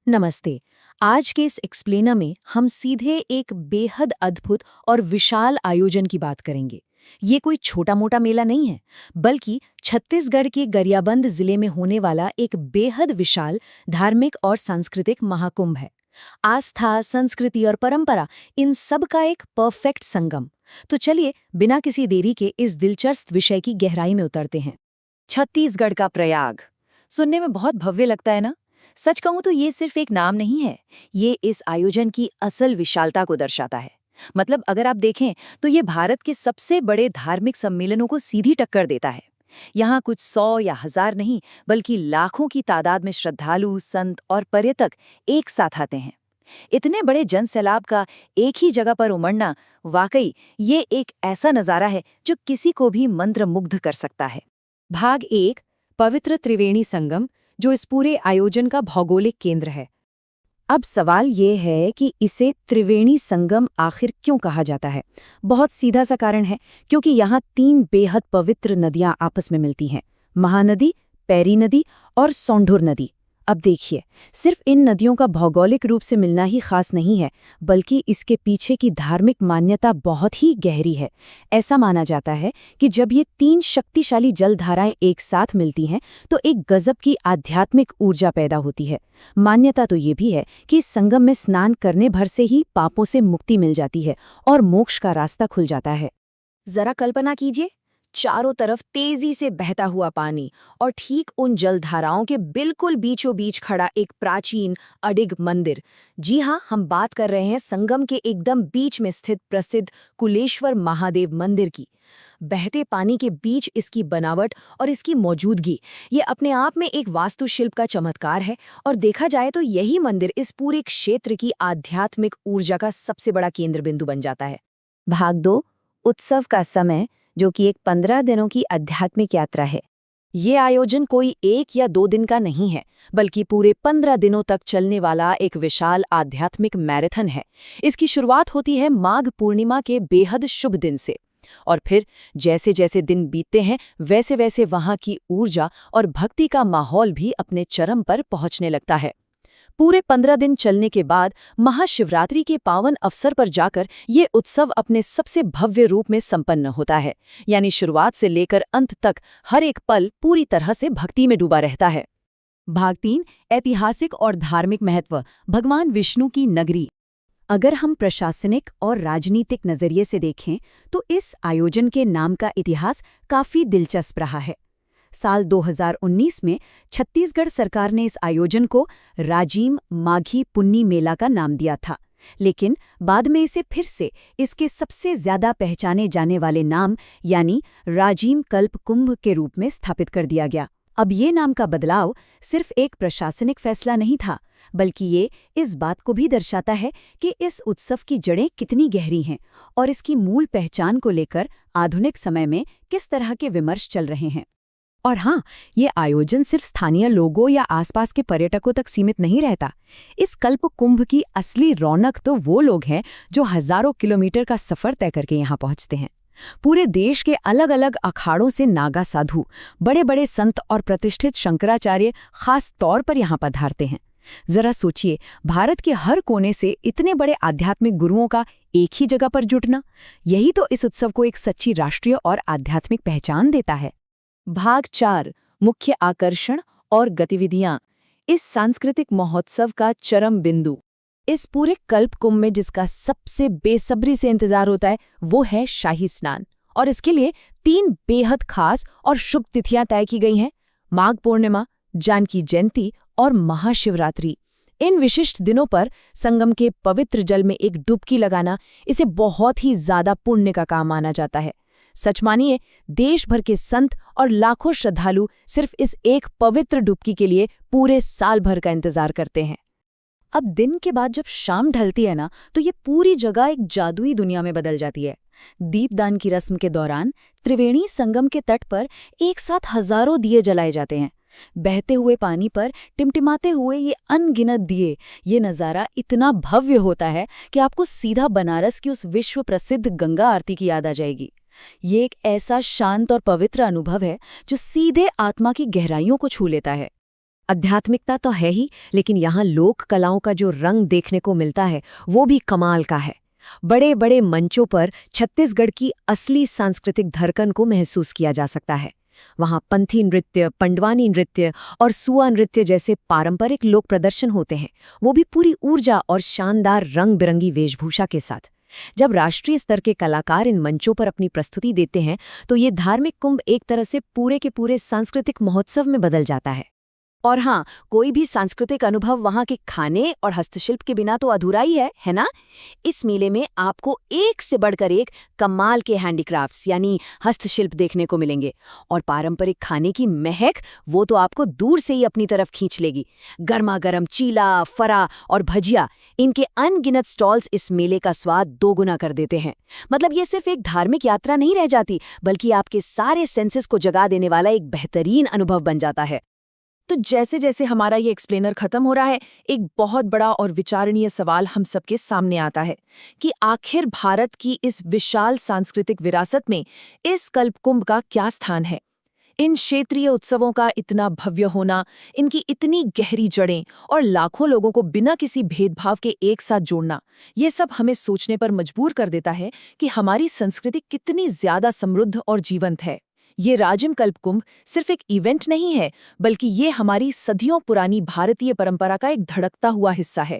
नमस्ते। आज के इस एक्सप्लेनर में हम सीधे एक बेहद अद्भुत और विशाल आयोजन की बात करेंगे। ये कोई छोटा-मोटा मेला नहीं है, बल्कि छत्तीसगढ़ के गरियाबंद जिले में होने वाला एक बेहद विशाल धार्मिक और सांस्कृतिक महाकुंभ है। आस्था, संस्कृति और परंपरा, इन सब का एक परफेक्ट संगम। तो चलिए, बिना किसी देरी के इस दिलचस्प विषय की गहराई में उतरते हैं। छत्तीसगढ़ का प्रयाग सुनने में बहुत भव्य लगता है ना। सच कहूं तो ये सिर्फ एक नाम नहीं है, ये इस आयोजन की असल विशालता को दर्शाता है। मतलब अगर आप देखें तो ये भारत के सबसे बड़े धार्मिक सम्मेलनों को सीधी टक्कर देता है। यहाँ कुछ 100 या 1000 नहीं, बल्कि लाखों की तादाद में श्रद्धालु, संत और पर्यटक एक साथ आते हैं। इतने बड़े जनसैलाब का एक ही जगह पर उमड़ना, वाकई ये एक ऐसा नज़ारा है जो किसी को भी मंत्रमुग्ध कर सकता है। भाग 1, पवित्र त्रिवेणी संगम, जो इस पूरे आयोजन का भौगोलिक केंद्र है। अब सवाल ये है कि इसे त्रिवेणी संगम आखिर क्यों कहा जाता है। बहुत सीधा सा कारण है, क्योंकि यहाँ 3 बेहद पवित्र नदियां आपस में मिलती हैं, महानदी, पैरी नदी और सोंढुर नदी। अब देखिए, सिर्फ इन नदियों का भौगोलिक रूप से मिलना ही खास नहीं है, बल्कि इसके पीछे की धार्मिक मान्यता बहुत ही गहरी है। ऐसा माना जाता है कि जब ये 3 शक्तिशाली जलधाराएं एक साथ मिलती हैं, तो एक गजब की आध्यात्मिक ऊर्जा पैदा होती है। मान्यता तो ये भी है कि इस संगम में स्नान करने भर से ही पापों से मुक्ति मिल जाती है और मोक्ष का रास्ता खुल जाता है। जरा कल्पना कीजिए, चारों तरफ तेजी से बहता हुआ पानी और ठीक उन जलधाराओं के बिल्कुल बीचों बीच खड़ा एक प्राचीन अडिग मंदिर। जी हाँ, हम बात कर रहे हैं संगम के एकदम बीच में स्थित प्रसिद्ध कुलेश्वर महादेव मंदिर की। बहते पानी के बीच इसकी बनावट और इसकी मौजूदगी, ये अपने आप में एक वास्तुशिल्प का चमत्कार है। और देखा जाए तो यही मंदिर इस पूरे क्षेत्र की आध्यात्मिक ऊर्जा का सबसे बड़ा केंद्र बिंदु बन जाता है। भाग 2, उत्सव का समय, जो कि एक 15 दिनों की आध्यात्मिक यात्रा है। ये आयोजन कोई 1 या 2 दिन का नहीं है, बल्कि पूरे 15 दिनों तक चलने वाला एक विशाल आध्यात्मिक मैराथन है। इसकी शुरुआत होती है माघ पूर्णिमा के बेहद शुभ दिन से, और फिर जैसे जैसे दिन बीतते हैं, वैसे वैसे वहाँ की ऊर्जा और भक्ति का माहौल भी अपने चरम पर पहुँचने लगता है। पूरे 15 दिन चलने के बाद महाशिवरात्रि के पावन अवसर पर जाकर ये उत्सव अपने सबसे भव्य रूप में संपन्न होता है। यानी शुरुआत से लेकर अंत तक हर एक पल पूरी तरह से भक्ति में डूबा रहता है। भाग 3, ऐतिहासिक और धार्मिक महत्व, भगवान विष्णु की नगरी। अगर हम प्रशासनिक और राजनीतिक नजरिए से देखें तो इस आयोजन के नाम का इतिहास काफी दिलचस्प रहा है। साल 2019 में छत्तीसगढ़ सरकार ने इस आयोजन को राजिम माघी पुन्नी मेला का नाम दिया था, लेकिन बाद में इसे फिर से इसके सबसे ज्यादा पहचाने जाने वाले नाम यानी राजिम कल्प कुंभ के रूप में स्थापित कर दिया गया। अब ये नाम का बदलाव सिर्फ एक प्रशासनिक फैसला नहीं था, बल्कि ये इस बात को भी दर्शाता है कि इस उत्सव की जड़ें कितनी गहरी हैं और इसकी मूल पहचान को लेकर आधुनिक समय में किस तरह के विमर्श चल रहे हैं। और हाँ, ये आयोजन सिर्फ स्थानीय लोगों या आसपास के पर्यटकों तक सीमित नहीं रहता। इस कल्प कुंभ की असली रौनक तो वो लोग हैं जो हजारों किलोमीटर का सफर तय करके यहाँ पहुँचते हैं। पूरे देश के अलग अलग अखाड़ों से नागा साधु, बड़े बड़े संत और प्रतिष्ठित शंकराचार्य खास तौर पर यहाँ पधारते हैं। जरा सोचिए, भारत के हर कोने से इतने बड़े आध्यात्मिक गुरुओं का एक ही जगह पर जुटना, यही तो इस उत्सव को एक सच्ची राष्ट्रीय और आध्यात्मिक पहचान देता है। भाग 4, मुख्य आकर्षण और गतिविधियां, इस सांस्कृतिक महोत्सव का चरम बिंदु। इस पूरे कल्प कुंभ में जिसका सबसे बेसब्री से इंतजार होता है, वो है शाही स्नान। और इसके लिए 3 बेहद खास और शुभ तिथियां तय की गई हैं: माघ पूर्णिमा, जानकी जयंती और महाशिवरात्रि। इन विशिष्ट दिनों पर संगम के पवित्र जल में एक डुबकी लगाना, इसे बहुत ही ज्यादा पुण्य का काम माना जाता है। सच मानिए, देश भर के संत और लाखों श्रद्धालु सिर्फ इस एक पवित्र डुबकी के लिए पूरे साल भर का इंतजार करते हैं। अब दिन के बाद जब शाम ढलती है ना, तो ये पूरी जगह एक जादुई दुनिया में बदल जाती है। दीपदान की रस्म के दौरान त्रिवेणी संगम के तट पर एक साथ हजारों दिए जलाए जाते हैं। बहते हुए पानी पर टिमटिमाते हुए ये अनगिनत दिए, ये नज़ारा इतना भव्य होता है कि आपको सीधा बनारस की उस विश्व प्रसिद्ध गंगा आरती की याद आ जाएगी। ये एक ऐसा शांत और पवित्र अनुभव है जो सीधे आत्मा की गहराइयों को छू लेता है। आध्यात्मिकता तो है ही, लेकिन यहाँ लोक कलाओं का जो रंग देखने को मिलता है वो भी कमाल का है। बड़े बड़े मंचों पर छत्तीसगढ़ की असली सांस्कृतिक धड़कन को महसूस किया जा सकता है। वहाँ पंथी नृत्य, पंडवानी नृत्य और सुआ नृत्य जैसे पारंपरिक लोक प्रदर्शन होते हैं, वो भी पूरी ऊर्जा और शानदार रंग बिरंगी वेशभूषा के साथ। जब राष्ट्रीय स्तर के कलाकार इन मंचों पर अपनी प्रस्तुति देते हैं तो ये धार्मिक कुंभ एक तरह से पूरे के पूरे सांस्कृतिक महोत्सव में बदल जाता है। और हाँ, कोई भी सांस्कृतिक अनुभव वहाँ के खाने और हस्तशिल्प के बिना तो अधूरा ही है ना? इस मेले में आपको एक से बढ़कर एक कमाल के हैंडीक्राफ्ट्स यानी हस्तशिल्प देखने को मिलेंगे, और पारंपरिक खाने की महक वो तो आपको दूर से ही अपनी तरफ खींच लेगी। गर्मा गर्म चीला, फरा और भजिया, इनके अनगिनत स्टॉल्स इस मेले का स्वाद दोगुना कर देते हैं। मतलब ये सिर्फ एक धार्मिक यात्रा नहीं रह जाती, बल्कि आपके सारे सेंसेस को जगा देने वाला एक बेहतरीन अनुभव बन जाता है। तो जैसे जैसे हमारा ये एक्सप्लेनर खत्म हो रहा है, एक बहुत बड़ा और विचारणीय सवाल हम सबके सामने आता है कि आखिर भारत की इस विशाल सांस्कृतिक विरासत में इस कल्पकुंभ का क्या स्थान है। इन क्षेत्रीय उत्सवों का इतना भव्य होना, इनकी इतनी गहरी जड़ें और लाखों लोगों को बिना किसी भेदभाव के एक साथ जोड़ना, ये सब हमें सोचने पर मजबूर कर देता है कि हमारी संस्कृति कितनी ज्यादा समृद्ध और जीवंत है। ये राजिम कल्पकुंभ सिर्फ एक इवेंट नहीं है, बल्कि ये हमारी सदियों पुरानी भारतीय परंपरा का एक धड़कता हुआ हिस्सा है।